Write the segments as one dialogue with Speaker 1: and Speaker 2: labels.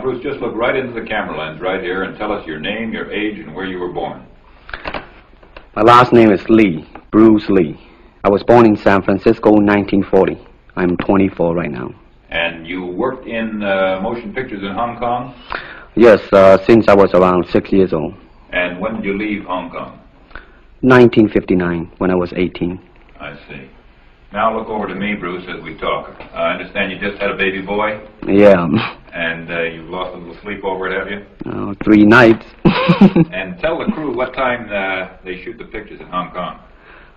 Speaker 1: Bruce, just look right into the camera lens right here and tell us your name, your age, and where you were born.
Speaker 2: My last name is Lee, Bruce Lee. I was born in San Francisco in 1940. I'm 24 right now.
Speaker 1: And you worked in motion pictures in Hong Kong?
Speaker 2: Yes, since I was around 6 years old.
Speaker 1: And when did you leave Hong Kong?
Speaker 2: 1959, when I was 18.
Speaker 1: I see. Now look over to me, Bruce, as we talk. I understand you just had a baby boy?
Speaker 2: Yeah.
Speaker 1: And you've lost a little sleep over it, have you?
Speaker 2: 3 nights.
Speaker 1: And tell the crew what time they shoot the pictures in Hong Kong.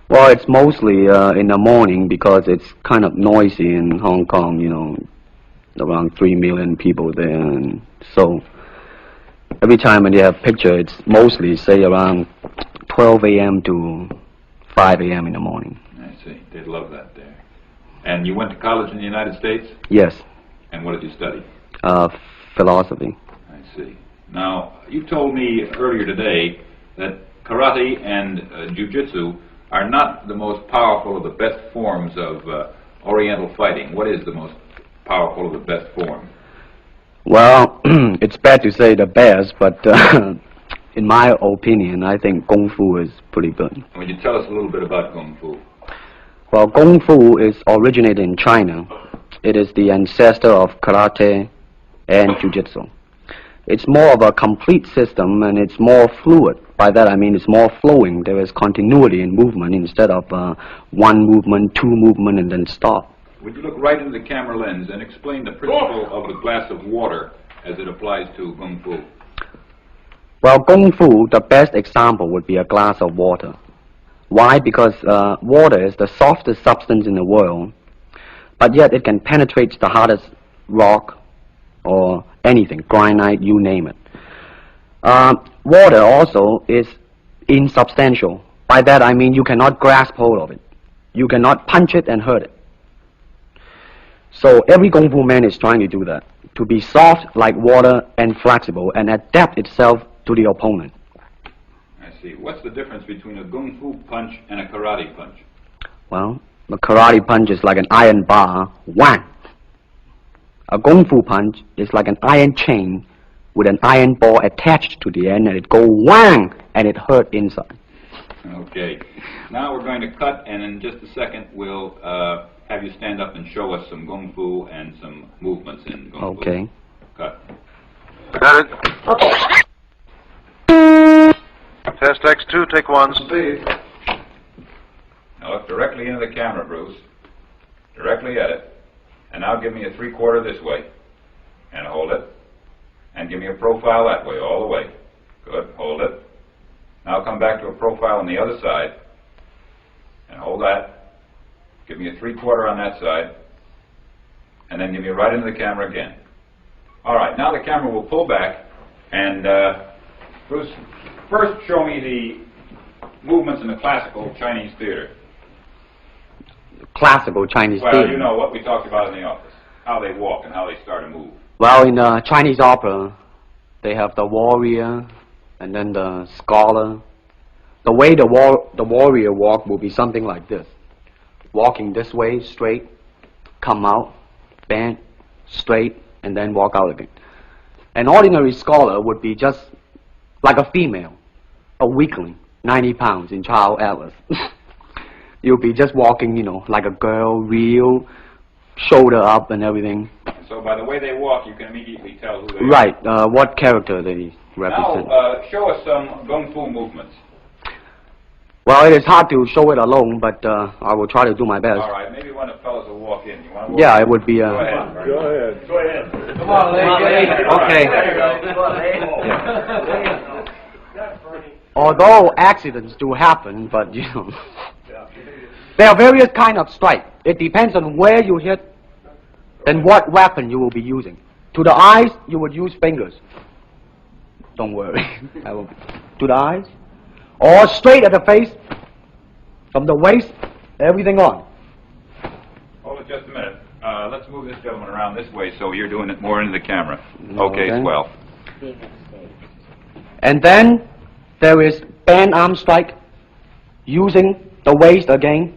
Speaker 2: Well, it's mostly in the morning because it's kind of noisy in Hong Kong, you know, around 3 million people there. And so every time when they have picture, it's mostly, say, around 12 a.m. to 5 a.m. in the morning.
Speaker 1: I see. They'd love that there. And you went to college in the United States?
Speaker 2: Yes.
Speaker 1: And what did you study?
Speaker 2: Philosophy.
Speaker 1: I see. Now, you told me earlier today that karate and jiu-jitsu are not the most powerful or the best forms of Oriental fighting. What is the most powerful or the best form?
Speaker 2: Well, it's bad to say the best, but in my opinion, I think Kung Fu is pretty good.
Speaker 1: Would you tell us a little bit about Kung Fu?
Speaker 2: Well, Kung Fu is originated in China. It is the ancestor of karate and jiu-jitsu. It's more of a complete system, and it's more fluid. By that I mean it's more flowing. There is continuity in movement instead of one movement, two movement, and then stop.
Speaker 1: Would you look right into the camera lens and explain the principle of the glass of water as it applies to Kung Fu?
Speaker 2: Well, Kung Fu, the best example would be a glass of water. Why? Because water is the softest substance in the world, but yet it can penetrate the hardest rock or anything, granite, you name it. Water also is insubstantial. By that I mean you cannot grasp hold of it. You cannot punch it and hurt it. So every Kung Fu man is trying to do that, to be soft like water and flexible and adapt itself to the opponent.
Speaker 1: I see. What's the difference between a Kung Fu punch and a karate punch?
Speaker 2: Well, the karate punch is like an iron bar, whang. A Kung Fu punch is like an iron chain with an iron ball attached to the end, and it go whang, and it hurt inside.
Speaker 1: Okay. Now we're going to cut, and in just a second we'll have you stand up and show us some Kung Fu and some movements in Kung Fu.
Speaker 2: Okay.
Speaker 1: Cut.
Speaker 3: Got it. Test X2, take 1. Speed.
Speaker 1: Now look directly into the camera, Bruce. Directly at it. And now give me a 3/4 this way. And hold it. And give me a profile that way, all the way. Good. Hold it. Now come back to a profile on the other side. And hold that. Give me a 3/4 on that side. And then give me right into the camera again. All right. Now the camera will pull back. And Bruce, first show me the movements in the classical Chinese theater.
Speaker 2: Classical Chinese
Speaker 1: Well,
Speaker 2: theater.
Speaker 1: you know what we talked about in the office. How they walk and how they start to move.
Speaker 2: Well, in Chinese opera, they have the warrior and then the scholar. The way the warrior walk will be something like this. Walking this way, straight, come out, bend, straight, and then walk out again. An ordinary scholar would be just like a female, a weakling, 90 pounds in Child Atlas. You'll be just walking, you know, like a girl, real, shoulder up and everything.
Speaker 1: So by the way they walk, you can immediately tell who they are.
Speaker 2: Right, what character they represent.
Speaker 1: Now, show us some Kung Fu movements.
Speaker 2: Well, it is hard to show it alone, but I will try to do my best.
Speaker 1: All right, maybe one of the fellows will walk in. You want to walk
Speaker 2: Yeah,
Speaker 1: in?
Speaker 2: it would be...
Speaker 1: Go ahead.
Speaker 3: Go ahead.
Speaker 1: Go ahead.
Speaker 4: Come on, lady.
Speaker 2: Okay. Although accidents do happen, but, you know... There are various kinds of strike. It depends on where you hit and what weapon you will be using. To the eyes, you would use fingers. Don't worry. To the eyes. Or straight at the face. From the waist, everything on.
Speaker 1: Hold it just a minute. Let's move this gentleman around this way so you're doing it more into the camera. Okay, swell.
Speaker 2: And then there is band arm strike using the waist again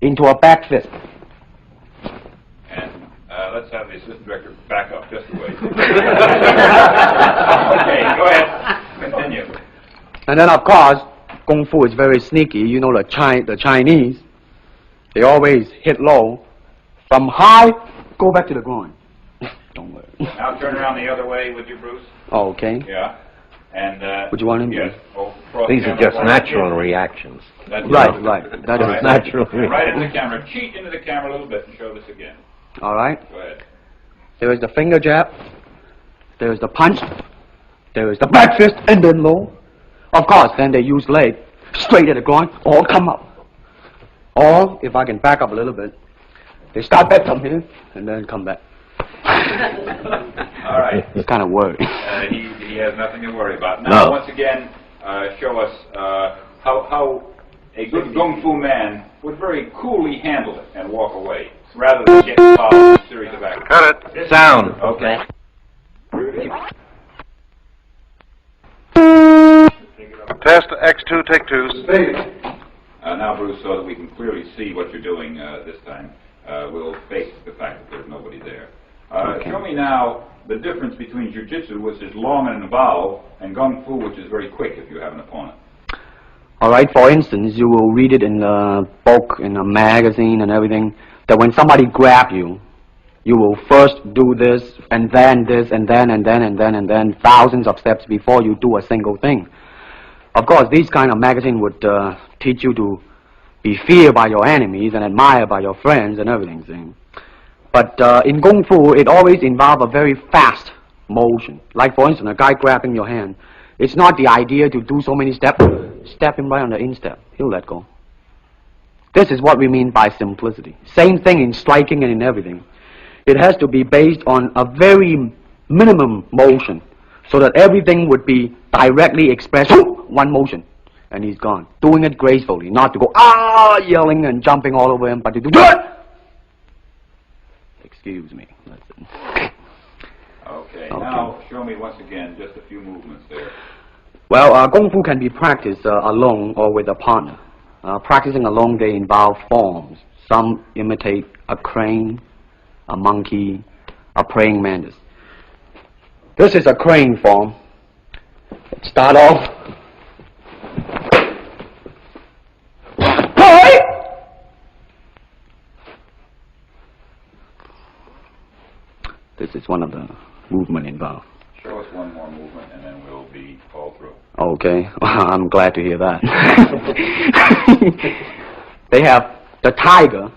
Speaker 2: into a back fist.
Speaker 1: And let's have the assistant director back up just a way.
Speaker 2: And then, of course, Kung Fu is very sneaky. You know, the Chinese, they always hit low. From high, go back to the groin. Don't worry.
Speaker 1: Now turn around the other way with you, Bruce.
Speaker 2: Oh, okay.
Speaker 1: Yeah. And,
Speaker 2: Would you want him to?
Speaker 1: Yes. Oh, cross
Speaker 4: These are
Speaker 1: camera
Speaker 4: just
Speaker 1: forward.
Speaker 4: natural reactions.
Speaker 1: That's
Speaker 2: Right, right. That
Speaker 1: All
Speaker 2: is
Speaker 1: right.
Speaker 4: natural.
Speaker 1: Right into the camera. Cheat into the camera a little bit and show this again.
Speaker 2: All right.
Speaker 1: Go ahead.
Speaker 2: There is the finger jab. There is the punch. There is the back fist and then low. Of course, then they use leg straight at the groin or come up. Or, if I can back up a little bit, they start back from here and then come back.
Speaker 1: All right.
Speaker 2: It's kind of worried.
Speaker 1: He has nothing to worry about. Now,
Speaker 4: No.
Speaker 1: once again, show us how a good Kung Fu man would very coolly handle it and walk away, rather than get involved in a series of actions.
Speaker 3: Cut it.
Speaker 4: Sound.
Speaker 1: Okay.
Speaker 3: Test X2, take 2.
Speaker 1: Now, Bruce, so that we can clearly see what you're doing this time, we'll face the fact that there's nobody there.
Speaker 2: Okay.
Speaker 1: Show me now the difference between Jiu-Jitsu, which is long and involved, and Kung Fu, which is very quick if you have an opponent.
Speaker 2: All right, for instance, you will read it in a book, in a magazine and everything, that when somebody grab you, you will first do this, and then this, and then, and then, and then, and then, thousands of steps before you do a single thing. Of course, these kind of magazine would teach you to be feared by your enemies and admired by your friends and everything. See? But in Kung Fu, it always involves a very fast motion. Like, for instance, a guy grabbing your hand. It's not the idea to do so many steps. Step him right on the instep. He'll let go. This is what we mean by simplicity. Same thing in striking and in everything. It has to be based on a very minimum motion so that everything would be directly expressed. One motion, and he's gone. Doing it gracefully, not to go, yelling and jumping all over him, but to do it. Excuse me.
Speaker 1: Okay, now show me once again just a few movements there.
Speaker 2: Well, Kung Fu can be practiced alone or with a partner. Practicing alone, they involve forms. Some imitate a crane, a monkey, a praying mantis. This is a crane form. Start off. This is one of the movement involved.
Speaker 1: Show us one more movement and then we'll be all through.
Speaker 2: Okay, I'm glad to hear that. They have the tiger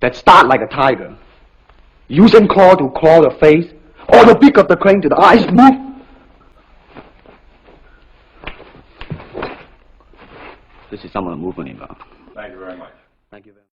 Speaker 2: that start like a tiger, using claw to claw the face, or the beak of the crane to the eyes move. This is some of the movement involved.
Speaker 1: Thank you very much.
Speaker 2: Thank you very much.